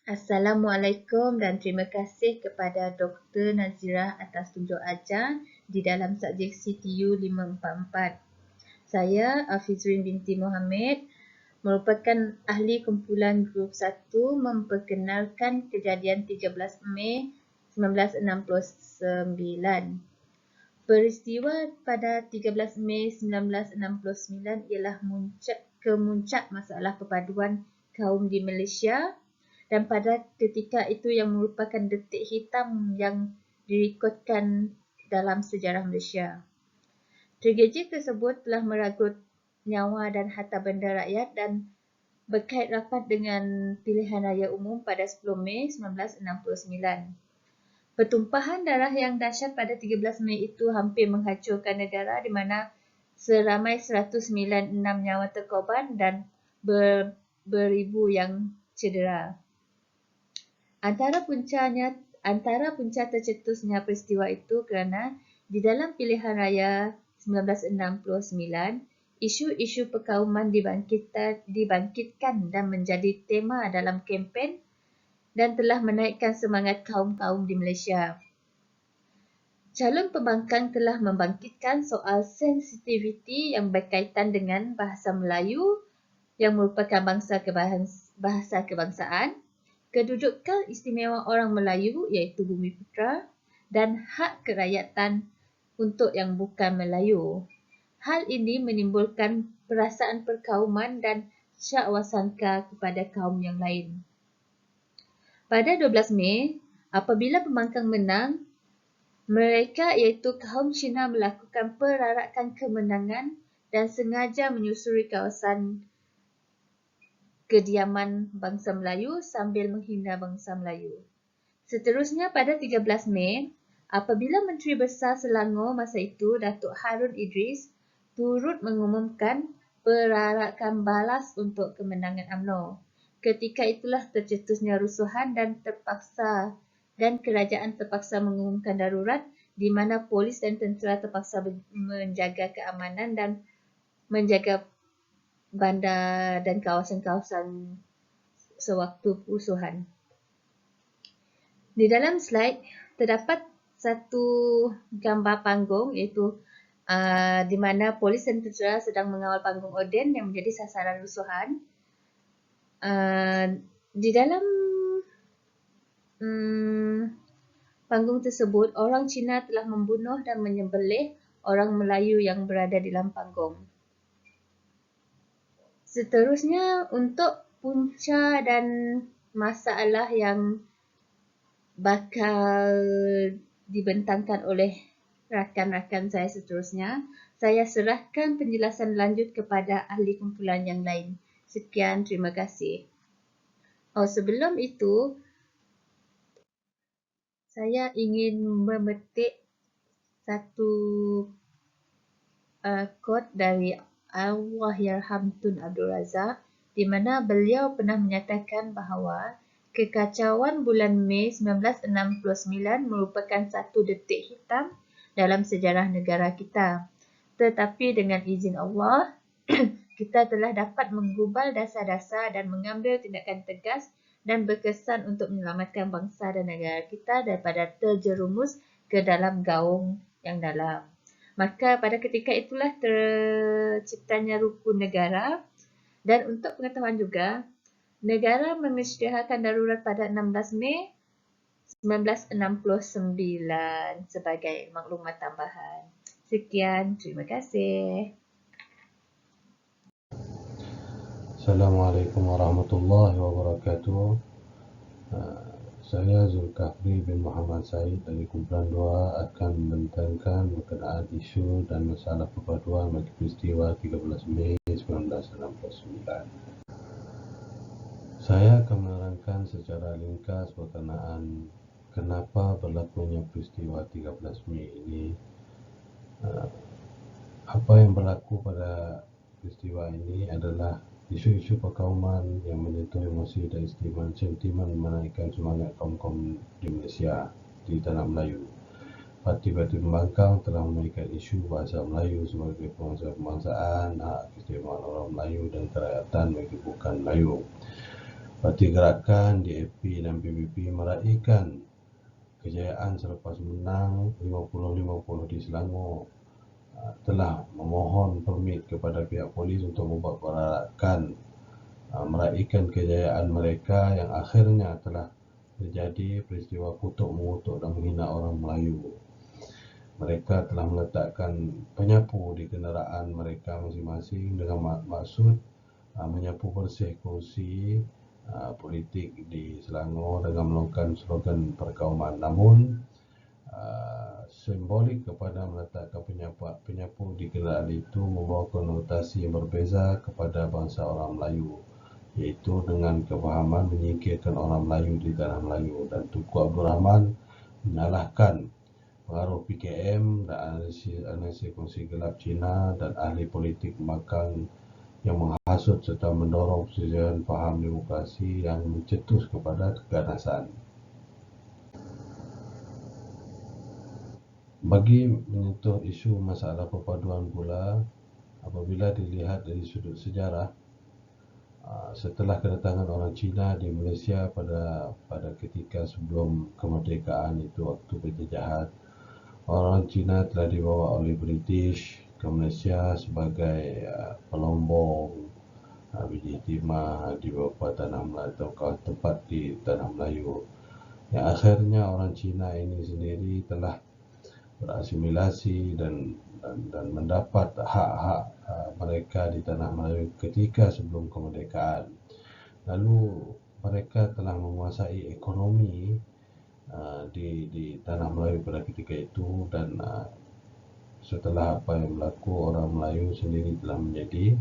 Assalamualaikum dan terima kasih kepada Dr. Nazirah atas tunjuk ajar di dalam subjek CTU 544. Saya Afizrin binti Mohamed merupakan ahli kumpulan grup 1 memperkenalkan kejadian 13 Mei 1969. Peristiwa pada 13 Mei 1969 ialah kemuncak masalah perpaduan kaum di Malaysia dan pada ketika itu yang merupakan detik hitam yang direkodkan dalam sejarah Malaysia. Tragedi tersebut telah merenggut nyawa dan harta benda rakyat dan berkait rapat dengan pilihan raya umum pada 10 Mei 1969. Pertumpahan darah yang dahsyat pada 13 Mei itu hampir menghancurkan negara di mana seramai 196 nyawa terkorban dan beribu yang cedera. Antara punca tercetusnya peristiwa itu kerana di dalam pilihan raya 1969, isu-isu perkauman dibangkitkan dan menjadi tema dalam kempen dan telah menaikkan semangat kaum-kaum di Malaysia. Calon pembangkang telah membangkitkan soal sensitiviti yang berkaitan dengan bahasa Melayu yang merupakan bahasa kebangsaan, kedudukan istimewa orang Melayu iaitu Bumiputera dan hak kerakyatan untuk yang bukan Melayu. Hal ini menimbulkan perasaan perkauman dan syakwasangka kepada kaum yang lain. Pada 12 Mei, apabila pembangkang menang, mereka iaitu kaum Cina melakukan perarakan kemenangan dan sengaja menyusuri kawasan kediaman bangsa Melayu sambil menghina bangsa Melayu. Seterusnya pada 13 Mei, apabila Menteri Besar Selangor masa itu, Datuk Harun Idris, turut mengumumkan perarakan balas untuk kemenangan UMNO. Ketika itulah tercetusnya rusuhan dan kerajaan terpaksa mengumumkan darurat di mana polis dan tentera terpaksa menjaga keamanan dan menjaga bandar dan kawasan-kawasan sewaktu kerusuhan. Di dalam slide terdapat satu gambar panggung iaitu di mana polis dan tentera sedang mengawal panggung Oden yang menjadi sasaran rusuhan. Di dalam panggung tersebut, orang Cina telah membunuh dan menyembelih orang Melayu yang berada di dalam panggung. Seterusnya, untuk punca dan masalah yang bakal dibentangkan oleh rakan-rakan saya seterusnya, saya serahkan penjelasan lanjut kepada ahli kumpulan yang lain. Sekian, terima kasih. Sebelum itu, saya ingin memetik satu quote dari Allahyarham Tun Abdul Razak di mana beliau pernah menyatakan bahawa kekacauan bulan Mei 1969 merupakan satu detik hitam dalam sejarah negara kita. Tetapi dengan izin Allah, kita telah dapat menggubal dasar-dasar dan mengambil tindakan tegas dan berkesan untuk menyelamatkan bangsa dan negara kita daripada terjerumus ke dalam gaung yang dalam. Maka pada ketika itulah terciptanya rukun negara dan untuk pengetahuan juga, negara mengisytiharkan darurat pada 16 Mei 1969 sebagai maklumat tambahan. Sekian, terima kasih. Assalamualaikum warahmatullahi wabarakatuh. Saya Zulkafli bin Muhammad Said dari kumpulan 2 akan membentangkan berkenaan isu dan masalah perpaduan bagi peristiwa 13 Mei 1969. Saya akan menerangkan secara ringkas berkenaan kenapa berlakunya peristiwa 13 Mei ini. Apa yang berlaku pada peristiwa ini adalah isu-isu perkauman yang menyentuh emosi dan sentimen menaikkan semangat kaum-kaum di Malaysia di tanah Melayu. Parti-parti pembangkang telah menaikkan isu bahasa Melayu sebagai kebangsaan, hak keistimewaan orang Melayu dan kerakyatan bagi bukan Melayu. Parti Gerakan, DAP dan PBP meraihkan kejayaan selepas menang 50-50 di Selangor. Telah memohon permit kepada pihak polis untuk membuat perarakan meraihkan kejayaan mereka yang akhirnya telah terjadi peristiwa kutuk mengutuk dan menghina orang Melayu. Mereka telah meletakkan penyapu di kenderaan mereka masing-masing dengan maksud menyapu bersih kerusi politik di Selangor dengan melongkan slogan perkauman. Namun simbolik kepada meletakkan penyapu di kenderaan itu membawa konotasi yang berbeza kepada bangsa orang Melayu, iaitu dengan kefahaman menyingkirkan orang Melayu di tanah Melayu. Dan Tunku Abdul Rahman menyalahkan pengaruh PKM dan analisis kongsi gelap Cina dan ahli politik pembangkang yang menghasut serta mendorong perselisihan faham demokrasi yang mencetus kepada keganasan. Bagi menyentuh isu masalah perpaduan pula, apabila dilihat dari sudut sejarah, setelah kedatangan orang Cina di Malaysia pada ketika sebelum kemerdekaan, itu waktu penjajahan, orang Cina telah dibawa oleh British ke Malaysia sebagai pelombong biji timah di beberapa tanah Melayu atau tempat di tanah Melayu. Yang akhirnya orang Cina ini sendiri telah berasimilasi dan mendapat hak-hak mereka di tanah Melayu ketika sebelum kemerdekaan. Lalu mereka telah menguasai ekonomi di tanah Melayu pada ketika itu, dan setelah apa yang berlaku, orang Melayu sendiri telah menjadi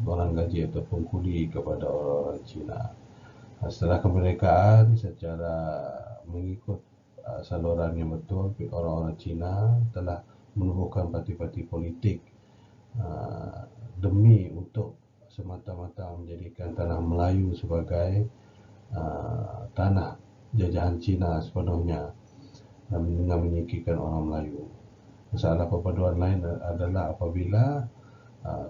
orang gaji ataupun kuli kepada orang Cina. Setelah kemerdekaan, secara mengikut saluran yang betul, orang-orang Cina telah menubuhkan parti-parti politik demi untuk semata-mata menjadikan tanah Melayu sebagai tanah jajahan Cina sepenuhnya dan dengan menyingkirkan orang Melayu. Masalah perpaduan lain adalah apabila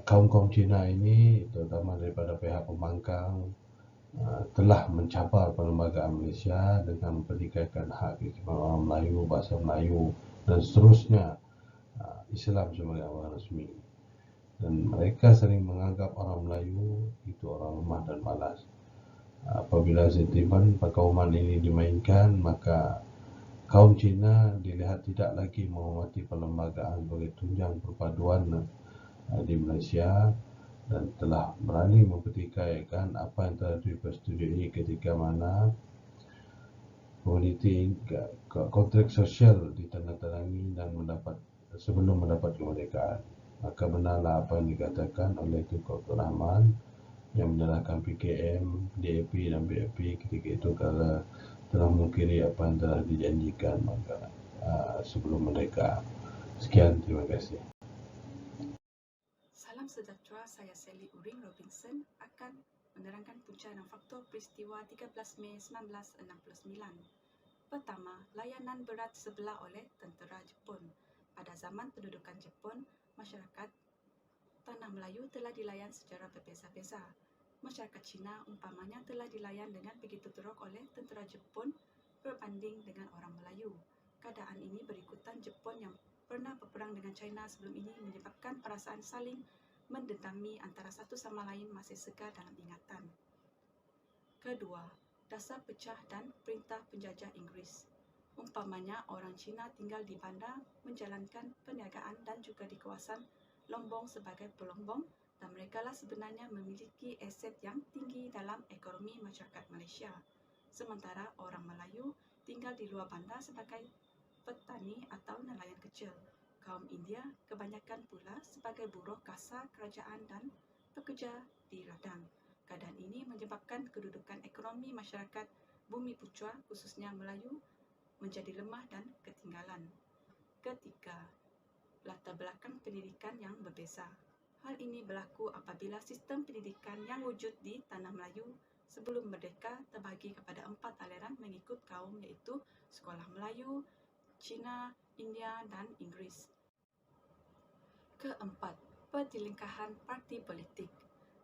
kaum-kaum Cina ini, terutama daripada pihak pembangkang, telah mencabar perlembagaan Malaysia dengan mempertikaikan hak keistimewaan orang Melayu, bahasa Melayu dan seterusnya, Islam sebagai agama rasmi. Dan mereka sering menganggap orang Melayu itu orang lemah dan malas. Apabila sentimen perkauman ini dimainkan, maka kaum Cina dilihat tidak lagi menghormati perlembagaan sebagai tunjang perpaduan di Malaysia, dan telah berani mempertikaikan apa yang telah dipersetujui ketika mana komuniti kontrak sosial ditandatangani dan sebelum mendapat kemerdekaan. Maka benarlah apa yang dikatakan oleh Tunku Abdul Rahman yang menyalahkan PKM, DAP dan BAP ketika itu kerana telah mengkiri apa yang telah dijanjikan sebelum mereka. Sekian, terima kasih. Salam sejahtera, saya Sally Uring Robinson akan menerangkan punca dan faktor peristiwa 13 Mei 1969. Pertama, layanan berat sebelah oleh tentera Jepun. Pada zaman pendudukan Jepun, masyarakat tanah Melayu telah dilayan secara berbeza-beza. Masyarakat Cina umpamanya telah dilayan dengan begitu teruk oleh tentera Jepun berbanding dengan orang Melayu. Keadaan ini berikutan Jepun yang pernah berperang dengan China sebelum ini menyebabkan perasaan saling mendendami antara satu sama lain masih segar dalam ingatan. Kedua, dasar pecah dan perintah penjajah Inggeris. Umpamanya orang Cina tinggal di bandar, menjalankan perniagaan dan juga di kawasan Lombong sebagai pelombong, dan merekalah sebenarnya memiliki aset yang tinggi dalam ekonomi masyarakat Malaysia. Sementara orang Melayu tinggal di luar bandar sebagai petani atau nelayan kecil. kaum India kebanyakan pula sebagai buruh kasar kerajaan dan pekerja di ladang. Keadaan ini menyebabkan kedudukan ekonomi masyarakat Bumi Pucua, khususnya Melayu, menjadi lemah dan ketinggalan. Ketiga, latar belakang pendidikan yang berbeza. Hal ini berlaku apabila sistem pendidikan yang wujud di Tanah Melayu sebelum merdeka terbahagi kepada 4 aliran mengikut kaum, iaitu Sekolah Melayu, Cina, India dan Inggeris. Keempat, pertelingkahan parti politik.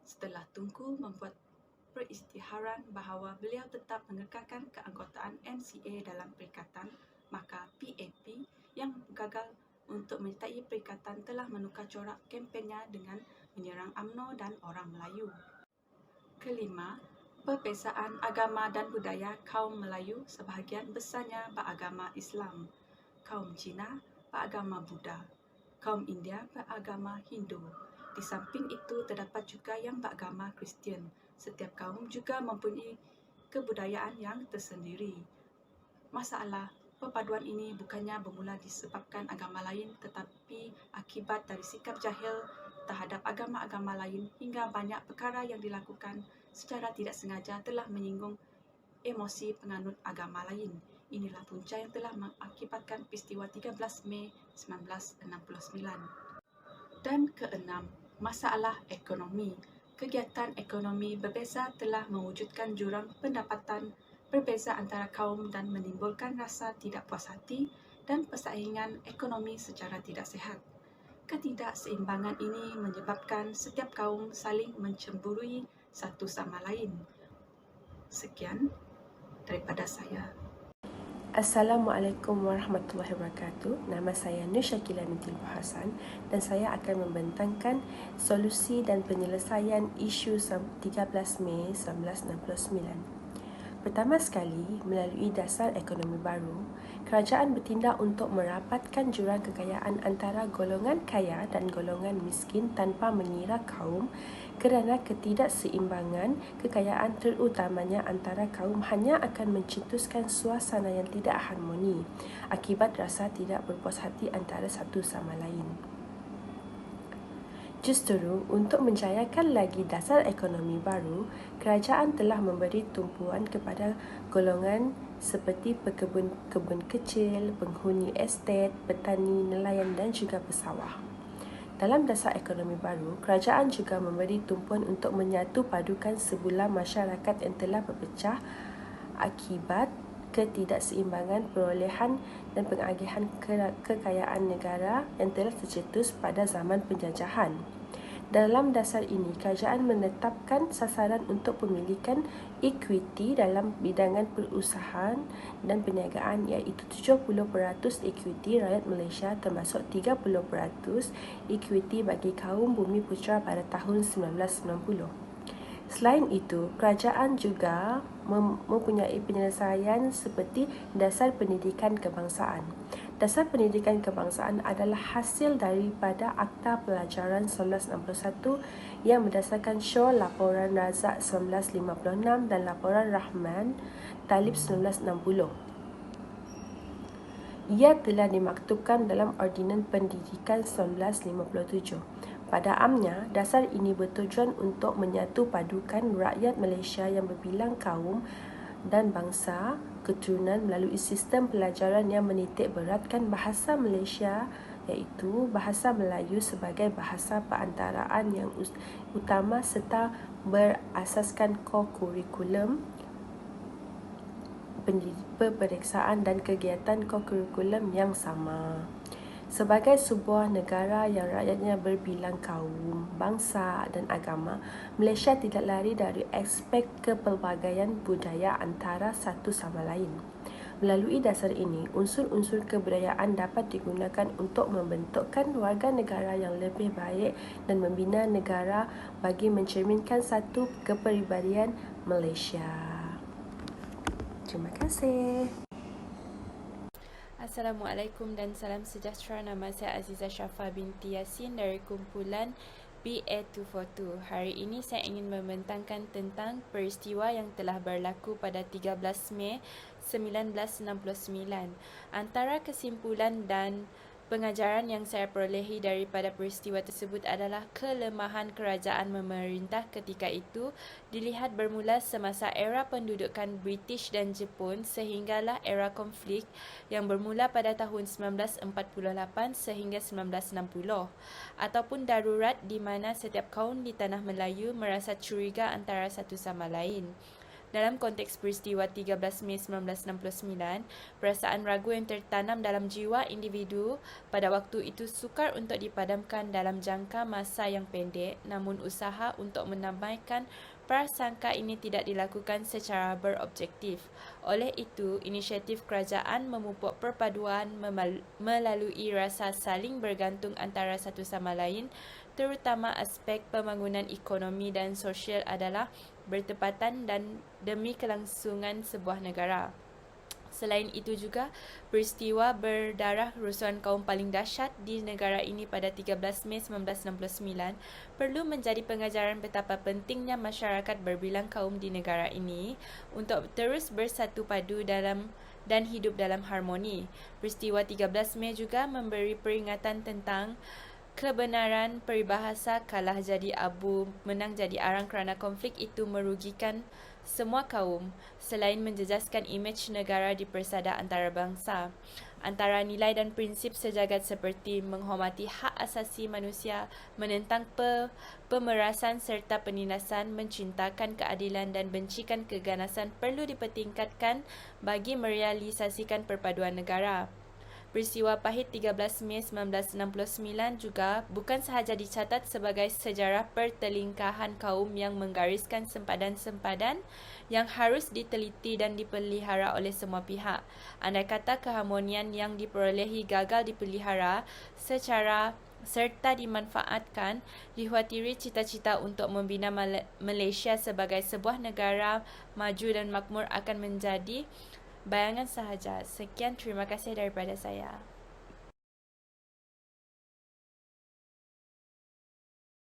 Setelah Tunku membuat peristiharan bahawa beliau tetap mengekalkan keanggotaan MCA dalam perikatan, maka PAP yang gagal untuk menyertai perikatan telah menukar corak kempennya dengan menyerang UMNO dan orang Melayu. Kelima, perbezaan agama dan budaya kaum Melayu sebahagian besarnya beragama Islam, kaum Cina beragama Buddha, kaum India beragama Hindu. Di samping itu terdapat juga yang beragama Kristian. Setiap kaum juga mempunyai kebudayaan yang tersendiri. Masalah perpaduan ini bukannya bermula disebabkan agama lain, tetapi akibat dari sikap jahil terhadap agama-agama lain, hingga banyak perkara yang dilakukan secara tidak sengaja telah menyinggung emosi penganut agama lain. Inilah punca yang telah mengakibatkan peristiwa 13 Mei 1969. Dan keenam, masalah ekonomi. Kegiatan ekonomi berbeza telah mewujudkan jurang pendapatan berbeza antara kaum dan menimbulkan rasa tidak puas hati dan persaingan ekonomi secara tidak sihat. Ketidakseimbangan ini menyebabkan setiap kaum saling mencemburui satu sama lain. Sekian daripada saya. Assalamualaikum warahmatullahi wabarakatuh. Nama saya Nur Syakila binti Hasan dan saya akan membentangkan solusi dan penyelesaian isu 13 Mei 1969. Pertama sekali, melalui dasar ekonomi baru, kerajaan bertindak untuk merapatkan jurang kekayaan antara golongan kaya dan golongan miskin tanpa mengira kaum, kerana ketidakseimbangan kekayaan terutamanya antara kaum hanya akan mencetuskan suasana yang tidak harmoni akibat rasa tidak berpuas hati antara satu sama lain. Justru untuk menjayakan lagi dasar ekonomi baru, kerajaan telah memberi tumpuan kepada golongan seperti pekebun kecil, penghuni estet, petani, nelayan dan juga pesawah. Dalam dasar ekonomi baru, kerajaan juga memberi tumpuan untuk menyatu padukan sebuah masyarakat yang telah berpecah akibat ketidakseimbangan perolehan dan pengagihan kekayaan negara yang telah tercetus pada zaman penjajahan. Dalam dasar ini, kerajaan menetapkan sasaran untuk pemilikan ekuiti dalam bidangan perusahaan dan perniagaan, iaitu 70% ekuiti rakyat Malaysia termasuk 30% ekuiti bagi kaum Bumi Putra pada tahun 1990. Selain itu, kerajaan juga mempunyai penyelesaian seperti dasar pendidikan kebangsaan. Dasar pendidikan kebangsaan adalah hasil daripada Akta Pelajaran 1961 yang berdasarkan Shaw Laporan Razak 1956 dan Laporan Rahman Talib 1960. Ia telah dimaktubkan dalam Ordinan Pendidikan 1957. Pada amnya, dasar ini bertujuan untuk menyatu padukan rakyat Malaysia yang berbilang kaum dan bangsa keturunan melalui sistem pelajaran yang menitik beratkan bahasa Malaysia, iaitu bahasa Melayu sebagai bahasa perantaraan yang utama serta berasaskan kurikulum, peperiksaan dan kegiatan kurikulum yang sama. Sebagai sebuah negara yang rakyatnya berbilang kaum, bangsa dan agama, Malaysia tidak lari dari aspek kepelbagaian budaya antara satu sama lain. Melalui dasar ini, unsur-unsur kebudayaan dapat digunakan untuk membentukkan warga negara yang lebih baik dan membina negara bagi mencerminkan satu kepribadian Malaysia. Terima kasih. Assalamualaikum dan salam sejahtera. Nama saya Azizah Syafa binti Yasin dari kumpulan BA242. Hari ini saya ingin membentangkan tentang peristiwa yang telah berlaku pada 13 Mei 1969. Antara kesimpulan dan Pengajaran yang saya perolehi daripada peristiwa tersebut adalah kelemahan kerajaan memerintah ketika itu dilihat bermula semasa era pendudukan British dan Jepun sehinggalah era konflik yang bermula pada tahun 1948 sehingga 1960 ataupun darurat di mana setiap kaum di Tanah Melayu merasa curiga antara satu sama lain. Dalam konteks peristiwa 13 Mei 1969, perasaan ragu yang tertanam dalam jiwa individu pada waktu itu sukar untuk dipadamkan dalam jangka masa yang pendek, namun usaha untuk menambahkan prasangka ini tidak dilakukan secara berobjektif. Oleh itu, inisiatif kerajaan memupuk perpaduan melalui rasa saling bergantung antara satu sama lain, terutama aspek pembangunan ekonomi dan sosial adalah bertepatan dan demi kelangsungan sebuah negara. Selain itu juga, peristiwa berdarah rusuhan kaum paling dahsyat di negara ini pada 13 Mei 1969 perlu menjadi pengajaran betapa pentingnya masyarakat berbilang kaum di negara ini untuk terus bersatu padu dan hidup dalam harmoni. Peristiwa 13 Mei juga memberi peringatan tentang kebenaran peribahasa kalah jadi abu, menang jadi arang kerana konflik itu merugikan semua kaum. Selain menjejaskan imej negara di persada antarabangsa, antara nilai dan prinsip sejagat seperti menghormati hak asasi manusia, menentang pemerasan serta penindasan, mencintakan keadilan dan bencikan keganasan perlu dipertingkatkan bagi merealisasikan perpaduan negara. Peristiwa pahit 13 Mei 1969 juga bukan sahaja dicatat sebagai sejarah pertelingkahan kaum yang menggariskan sempadan-sempadan yang harus diteliti dan dipelihara oleh semua pihak. Andai kata keharmonian yang diperolehi gagal dipelihara secara serta dimanfaatkan, dikhawatiri cita-cita untuk membina Malaysia sebagai sebuah negara maju dan makmur akan menjadi bayangan sahaja. Sekian, terima kasih daripada saya.